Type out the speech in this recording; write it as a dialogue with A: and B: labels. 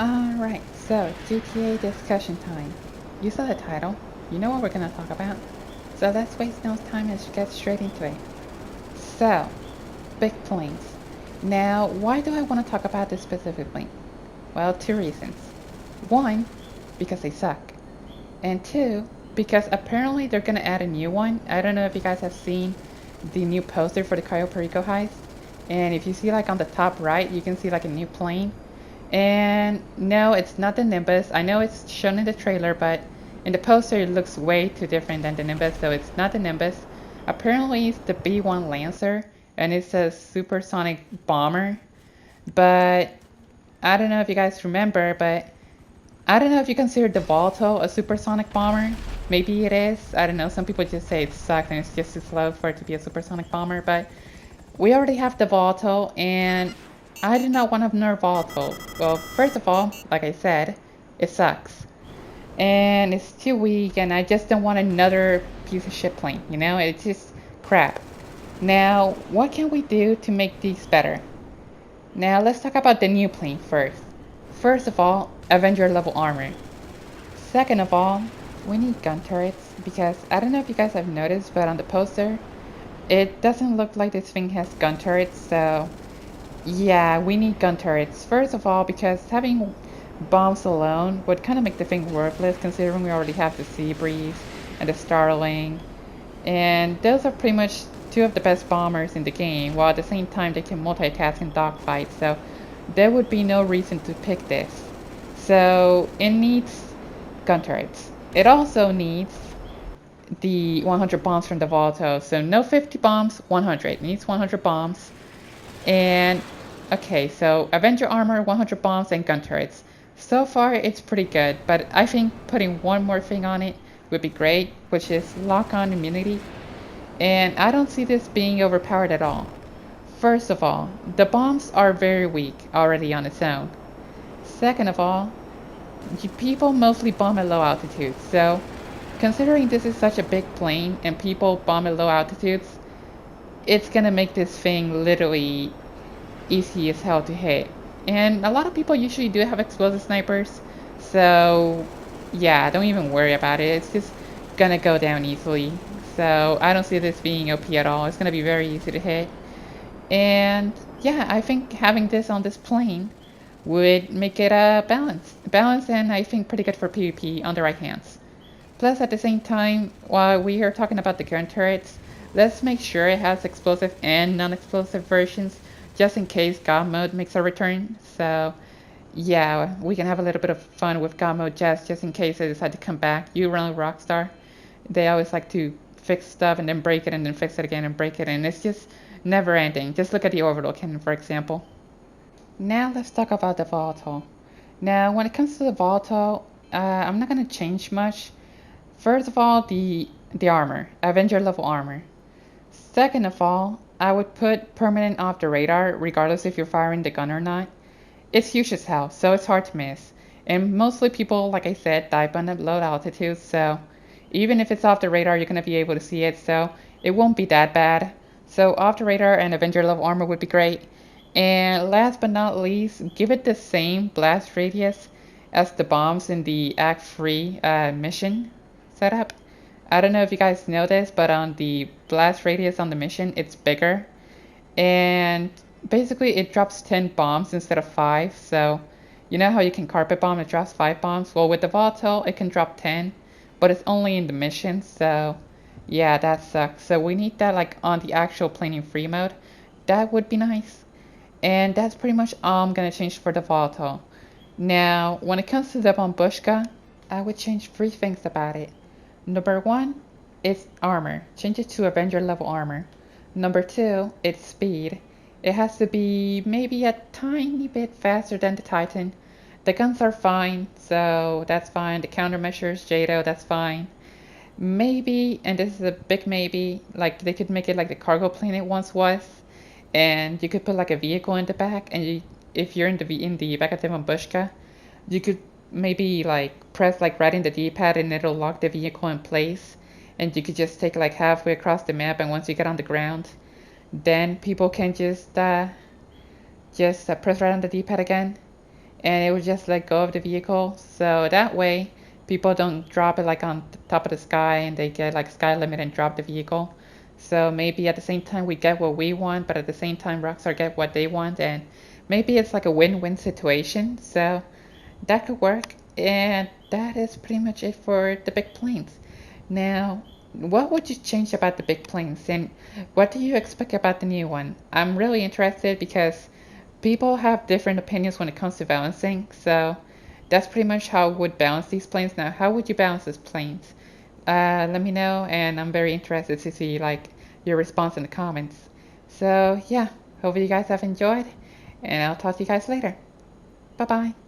A: Alright, so GTA discussion time. You saw the title. You know what we're gonna talk about. So let's waste no time and get straight into it. So, big planes. Now, why do I want to talk about this specifically? Well, two reasons. One, because they suck. And two, because apparently they're gonna add a new one. I don't know if you guys have seen the new poster for the Cayo Perico heist. And if you see like on the top right, you can see like a new plane. And no, it's not the Nimbus. I know it's shown in the trailer, but in the poster it looks way too different than the Nimbus, so it's not the Nimbus. Apparently it's the B-1 Lancer, and it's a supersonic bomber. But I don't know if you guys remember, but I don't know if you consider the Volto a supersonic bomber. Maybe it is. I don't know. Some people just say it sucks and it's just too slow for it to be a supersonic bomber, but we already have the Volto, and I do not want another Volto. Well, first of all, like I said, it sucks. And it's too weak, and I just don't want another piece of shit plane, you know? It's just crap. Now, what can we do to make these better? Now, let's talk about the new plane first. First of all, Avenger level armor. Second of all, we need gun turrets, because I don't know if you guys have noticed, but on the poster, it doesn't look like this thing has gun turrets, so yeah, we need gun turrets. First of all, because having bombs alone would kind of make the thing worthless, considering we already have the Sea Breeze and the Starling, and those are pretty much two of the best bombers in the game, while at the same time they can multitask in dogfights, so there would be no reason to pick this. So it needs gun turrets. It also needs the 100 bombs from the Volto. So no 50 bombs, 100. It needs 100 bombs. And okay, so Avenger armor, 100 bombs, and gun turrets. So far, it's pretty good, but I think putting one more thing on it would be great, which is lock-on immunity. And I don't see this being overpowered at all. First of all, the bombs are very weak already on its own. Second of all, people mostly bomb at low altitudes, so considering this is such a big plane and people bomb at low altitudes, it's gonna make this thing literally easy as hell to hit. And a lot of people usually do have explosive snipers, so yeah, don't even worry about it. It's just gonna go down easily. So I don't see this being OP at all. It's gonna be very easy to hit. And yeah, I think having this on this plane would make it a balance, and I think pretty good for PvP on the right hands. Plus, at the same time, while we are talking about the gun turrets, let's make sure it has explosive and non-explosive versions, just in case God mode makes a return. So, yeah, we can have a little bit of fun with God mode just in case they decide to come back. You run Rockstar, they always like to fix stuff and then break it and then fix it again and break it, and it's just never ending. Just look at the orbital cannon, for example. Now let's talk about the volatile. Now, when it comes to the volatile, I'm not gonna change much. First of all, the armor, Avenger level armor. Second of all, I would put permanent off the radar, regardless if you're firing the gun or not. It's huge as hell, so it's hard to miss. And mostly people, like I said, dive on at low altitudes, so even if it's off the radar, you're gonna be able to see it, so it won't be that bad. So off the radar and Avenger level armor would be great. And last but not least, give it the same blast radius as the bombs in the Act 3 mission setup. I don't know if you guys know this, but on the blast radius on the mission, it's bigger. And basically, it drops 10 bombs instead of 5. So, you know how you can carpet bomb, it drops 5 bombs? Well, with the volatile, it can drop 10, but it's only in the mission. So, yeah, that sucks. So, we need that like on the actual plane in free mode. That would be nice. And that's pretty much all I'm gonna change for the volatile. Now, when it comes to the Bombushka, I would change 3 things about it. Number 1, it's armor. Change it to Avenger level armor. Number 2, it's speed. It has to be maybe a tiny bit faster than the Titan. The guns are fine, so that's fine. The countermeasures, JATO, that's fine. Maybe, and this is a big maybe, like they could make it like the cargo plane it once was, and you could put like a vehicle in the back, and if you're in the back of the Mambushka, you could maybe like press like right in the D-pad and it'll lock the vehicle in place, and you could just take like halfway across the map, and once you get on the ground, then people can just press right on the D-pad again. and it would just let go of the vehicle. So that way, people don't drop it like on the top of the sky and they get like sky limit and drop the vehicle. So maybe at the same time we get what we want, but at the same time Rockstar get what they want, and maybe it's like a win-win situation. So that could work. And that is pretty much it for the big planes. Now, what would you change about the big planes, and what do you expect about the new one? I'm really interested because people have different opinions when it comes to balancing. So that's pretty much how I would balance these planes. Now, how would you balance these planes? Let me know, and I'm very interested to see like your response in the comments. So yeah, hope you guys have enjoyed, and I'll talk to you guys later. Bye bye.